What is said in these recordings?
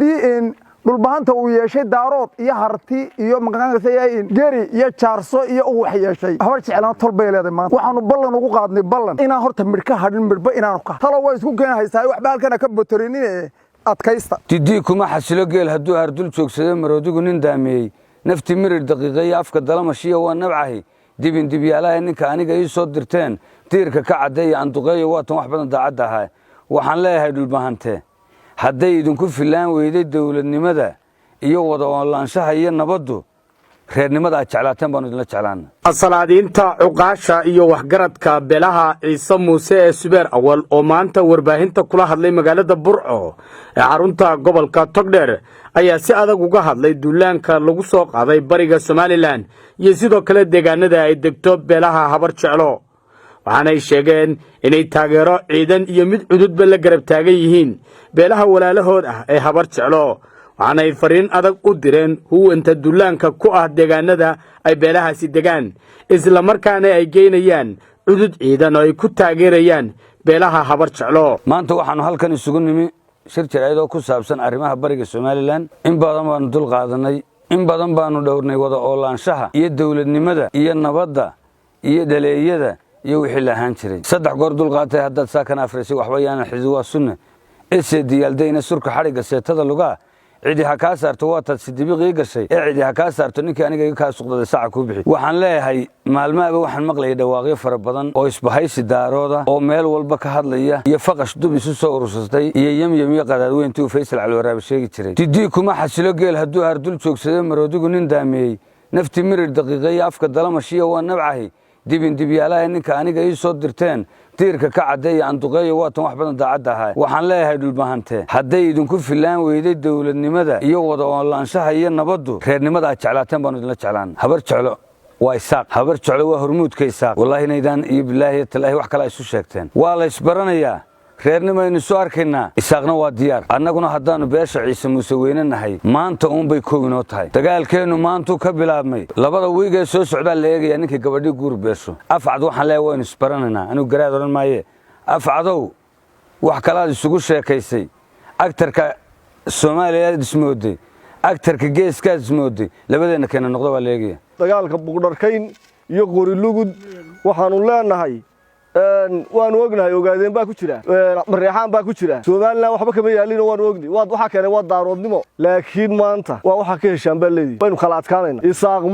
إن dhulbaanta uu yeeshay daarood iyo harti iyo maqaanqasay geri iyo jaarso iyo uu waxyeeshay habar jeclaan tolbay leedahay maanta waxaanu ballan ugu qaadnay ballan inaan horta midka hadhin midba inaan ka talo way isku keenaysaa waxba halkan ka botorinine adkaysta tidii kuma xasilo geel haduu hardul joogsado maroodigu nin daamiyay nafti mirir daqiiqay afka dalamashiyo waa nabcahay dibin dibyaalaha ninka aniga ii soo dirteen tiirka ka cadeey aan duqeeyo waatan wax badan daacad ahaa waxaan leeyahay dhulbaahante hadday idinku filaan weyday dawladnimada iyo wada oolaanshaha iyo nabaddu reernimada aad jeclaateen baan idinla jeclaana asalaadiinta cuqaasha iyo waxgaradka beelaha ciise muuse ee subeer awal oo maanta warbaahinta kula hadlay magaalada burco ee xarunta gobolka togdheer ayaa si adag uga hadlay duulaanka lagu soo qaaday bariga Soomaaliland iyo sidoo kale deegaanada ay degto beelaha habar jeclo waxaanay sheegeen inay taageero ciidan iyo mid cududba la garab taagan yihiin beelaha walaalahood ah ee habar jeclo waxaanay fariin adag u direen huwanta duulaanka ku ah deegaanada ay beelahaasi degaan isla markaana ay geynayaan cudud ciidan oo ay ku taageerayaan beelaha habar jeclo maanta waxaanu halkan isugu nimi shir jiraayado ku saabsan arrimaha bariga Soomaaliland in badan baanu dul qaadanay in badan baanu dhowrnay wada oolaanshaha iyo dawladnimada iyo nabadda iyo dhaleeyada iyo wixii la ahaan jiray saddex goor dul qaatay hadda saakan afrisi waxba yaana xiswa sunna diyaaldeena surka xariga seetada luga cidi ha ka saarto waa tad sidibiqii gashay cidi ha ka saarto ninkii aniga ka suuqday saaca ku bixi waxaan leeyahay maalmaaba waxaan maqlay dhawaaqyo fara badan oo isbahaysi daarooda oo meel walba ka hadlaya iyo faqash dub isu soo urursatay iyo yamyamiyo qadaadweyntii Faysal Cali Waraabe sheegi jiray tidii kuma xasilo geel haduu hardul joogsado maroodigu nin daamiyay nafti mirir daqiiqay afka dalamashiyo waa nabcahay dibin dibyaalaha ninka aniga ii soo dirteen tiirka ka cadeey aan duqeeyo waatan wax badan daacad ahaa waxaan leeyahay dhulbaahante hadday idinku filaan weyday dawladnimada iyo wada oolaanshaha iyo nabaddu reernimada aad jeclaateen baan idinla jeclaana habar jeclo waa isaaq habar jeclo waa hormuudka isaaq wallahi inaydan iyo bilaahi talaahi wax kale isu sheegteen waa la isbaranayaa reernimaynu soo arkaynaa isaaqna waa diyaar annaguna haddaanu beesha ciise muuse weynanahay maanta bay koobinoo tahay dagaalkeenu maantu ka bilaabmay labada wiig ee soo socdaa la eegaya ninkii gabadhii guur beesho afcad waxaan leeyahay waynu isbaranaynaa anigu garaad oran maaye afcadow wax kalaad isugu sheekaysay agtarka Soomaaliya ismooday agtarka geeska ismooday labadeena keena noqdo waa la eegaya dagaalka buqdharkayn iyo qori lugud waxaanu leenahay waan ognahay ogaadeen baa ku jira mareexaan baa ku jira Soomaaliland waxba kama yaalin waan ogni waxa keenay waa daaroodnimo laakiin maanta waa waxa ka heshaan baleedi waynu kala adkaanayna isaaq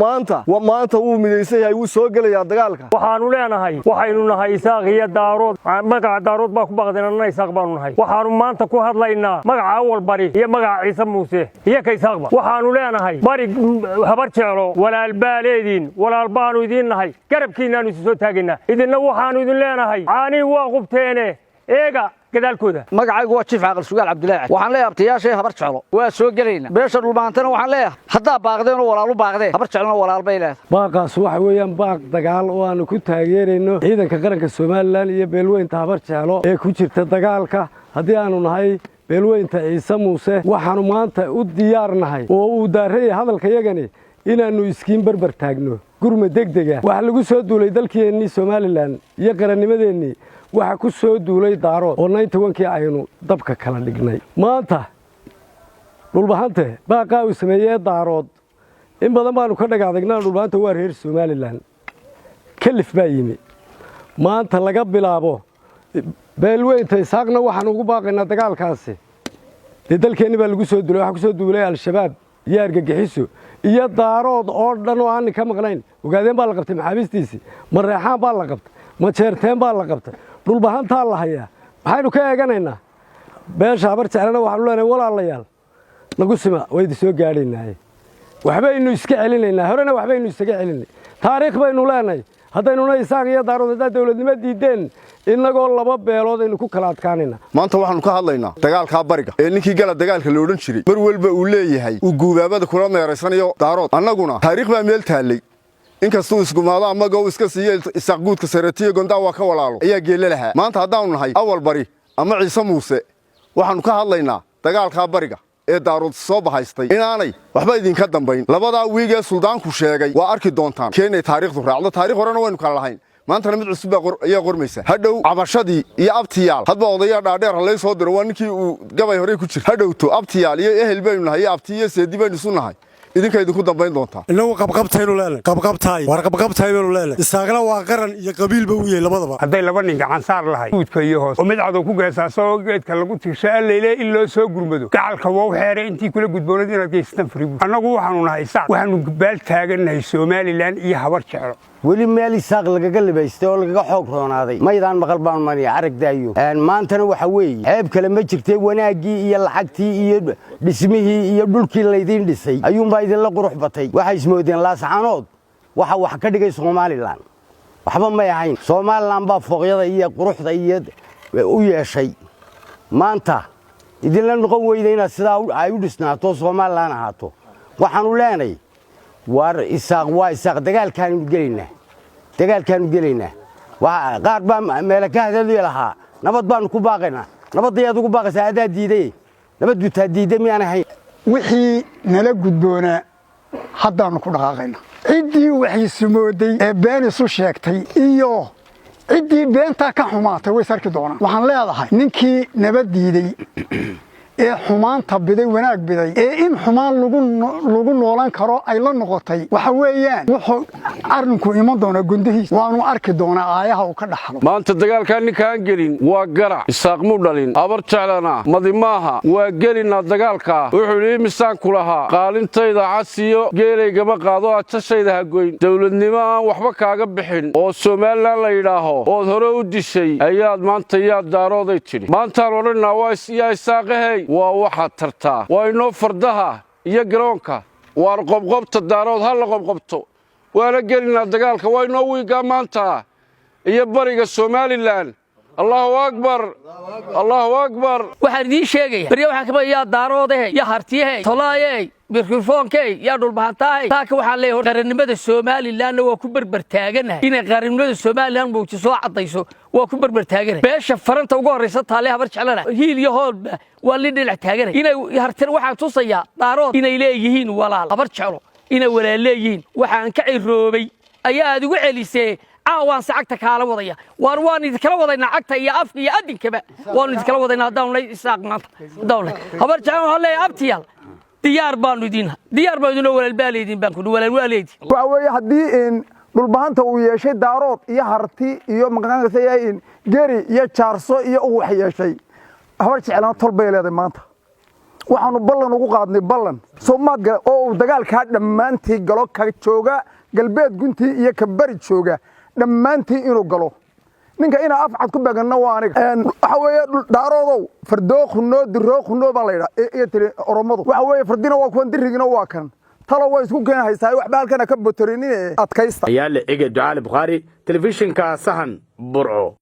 maanta uu midaysan yahay uu soo galaya dagaalka waxaanu leenahay waxaynu nahay isaaq iyo daarood magaca daarood baa ku baqdeenana isaaq baanu nahay waxaanu maanta ku hadlaynaa magaca awal bari iyo magaca ciise muuse iyo ka isaaqba waxaanu leenahay bari habar jeclo walaal baaleedin walaal baanu idin nahay garabkiinaanu soo taageynaa idinna waxaanu idin عاني وقبتينه ايغا gadaalkooda magacaygu waa Chief Aqal Sugaal Cabdullaahi waxaan leeyahay abtiyaashay habar jeclo waa soo galayna beesha dhulbaantana waxaan leeyahay hadaa baaqdeen oo walaalu baaqdeen habar jeclona walaal bay leedahay baaqaas waxa weeyaan baaq dagaal oo aan ku taageerayno ciidanka qaranka Soomaaliland iyo beelweynta habar jeclo ee ku jirta dagaalka hadii aanu nahay beelweynta Ciise Muuse waxaanu maanta u diyaarnahay oo uu daaray hadalka yagani inaanu iskiin barbar taagno gurma degdega waxa lagu soo duulay dalkeenii Soomaaliland iyo qarannimadeennii waxa ku soo duulay daarood oo 91kii aynu dabka kala dhignay maanta dhulbaahante baaqaa uu sameeyay daarood in badan baanu ka dhagaadagnaa dhulbaahante waa reer Soomaaliland kalif baa yimi maanta laga bilaabo beelweynta isaaqna waxaan ugu baaqaynaa dagaalkaasi dalkeenii baa lagu soo duulay waxa ku soo duulay al-shabaab iyo argagixiso iyo daarood oo dhan oo aan ka maqnayn ogaadeen baa la qabtay maxaabistiisi mareexaan baa la qabtay ma jeerteen baa la qabtay dhulbaahanta la hayaa maxaynu ka eeganaynaa beesha habar jeclana waxaanu leenahay walaalayaal nagu sima way soo gaadhaynaa waxbaynu iska celinaynaa horena waxbaynu isaga celinay taariikh baynu leenahay haddaynu isaaq iyo daarood dawladnimo diideen inagoo laba beelood aynu ku kala adkaanayna maanta waxaanu ka hadlaynaa dagaalka bariga ee ninkii gala dagaalka la oran jiray mar walba uu leeyahay uu guubaabada kula meereysanayo daarood annaguna taariikh baa meel taalay inkastoo iskumaado amaga uu iska siiyay isaaq guudka saratiyo gondaa waa ka walaalo ayaa geelalaha maanta haddaanu nahay awal bari ama Ciise Muuse waxaanu ka hadlaynaa dagaalka bariga ee daarood soo bahaystay inaanay waxba idin ka dambayn labada wiig ee suldaanku sheegay waa arki doontaan keenay taariikhdu raacdo taariikh horena waynu kala lahayn maantana mid cusub ayaa qormaysa hadhow cabashadii iyo abtiyaal hadba odayaa dhaadheer halay soo diro waa ninkii uu gabay hore ku jir hadhowto abtiyaal iyo ehel baynu nahay iyo abti iyo seedi baynu isu nahay idinka idinku dambayn doontaa inagu qabqabtaynu leenahay qabqabtaay war qabqabtaaynu leenahay isaaqna waa qaran iyo qabiilba u yahay labadaba haday laba nin gacan saar lahay guudka iyo hoos oo mid cad ku geesaaso geedka lagu tirshaa leeyle in loo soo gurmado gacalka waa xeeray intii kula gudboonad inaad geystaan fariibo anagu waxaanu nahay isaaq waxaanu baal taaganahay Soomaaliland iyo habar jeclo weli meel isaaq lagaga libaystay oo lagaga xoog roonaaday maydaan maqal baan maniya aragdaayo maantana waxa weeye ceeb kale ma jirtay wanaagii iyo lacagtii iyo dhismihii iyo dhulkii laydin dhisay ayuunbaa idinla qurux batay waxay ismoodeen laascaanood waxa wax ka dhigay Soomaaliland waxba ma ahayn Soomaaliland baa fooqyada iyo quruxda iyo u yeeshay maanta idinla noqon weydayna sidaa ay u dhisnaato Soomaaliland ahaato waxaanu leenahay war isaaq waa isaaq dagaalkaanu gelaynaa waa qaar baa meel ka hadalay lahaa nabad baan ku baaqaynaa nabadayadu ku baaqaysaa adaa diiday nabadu taa diiday miyaan ahayn wixii nala gudboona haddaanu ku dhaqaaqaynaa ciddii waxay sumooday ee been isu sheegtay iyo ciddii beentaa ka xumaatay way sarki doonaan waxaan leedahay ninkii nabad diiday ee xumaanta biday wanaag biday ee in xumaan lagu noolan karo ay la noqotay waxa weeyaan wuxuu arinku iman doona gundihiis waanu arki doonaa aayaha uu ka dhaxlo maanta dagaalka ninkaan gelin waa garac isaaq mu dhalin abar jeclana madimaaha waa gelina dagaalka wuxuu yiri misaan ku lahaa qaalintayda casiyo geelaygama qaado atashayda ha goyn dawladnimo aan waxba kaaga bixin oo Soomaaliland la yiraaho oo hore u dishay ayaad maanta yaa daarooday tiri maanta oranaa waa isaaqahay waa waxa tartaa waa inoo fardaha iyo garoonka waa qobqobta daarood hal qobqobto waana gelina dagaalka waa inoo wiiga maanta iyo bariga Soomaaliland Allahu akbar waxaan idin sheegaya bariya waxa ka yaa daarooday ya hartiye tolaayay mikrofonkay ya dhulbahantaay taaka waxa leeyahay qarannimada Soomaaliland waa ku barbar taaganahay inay qarannimada Soomaaliland muujiso soo cadayso waa ku barbar taaganahay beesha faranta ugu horeysa taale habar jeclana hiil iyo hoolba waa li dhinac taaganahay inay hartan waxaan tusaya daarood inay leeyihiin walaal habar jeclo inay walaal leeyihiin waxaan ka ciroobay ayaa aad ugu celisay waan sacagta kala wadaya waan idin kala wadaynaa cagta iyo afka iyo adinkaba waan idin kala wadaynaa dawlad isaaq maanta dawlad habar jeclo hore abtiyaal diyaar baan idin walaalbaaleedin baan ku walaalwaaleedin waxa weeye hadii in dhulbahanta uu yeeshay daarood iyo harti iyo magacaanka in geri iyo jaarso iyo uu wax yeeshay habar jeclana tolbay leedahay maanta waxaanu ballan ugu qaadnay ballan Soomaaliga oo dagaalka dhamaantii galo ka jooga galbeed guntii iyo ka bari jooga dhamaantii inuu galo ninka ina afcad ku baagana waa aniga waxa weeye daaroodow fardooqno dirooqno baa leeyahay ee tiri oromadu waxa weeye fardina waa kuwan dirigina waa kan talo way isku keenaysaa waxba halkana ka botorinine adkaysta ayaa la eegay ducaale Bukhari telefishinka sahan burco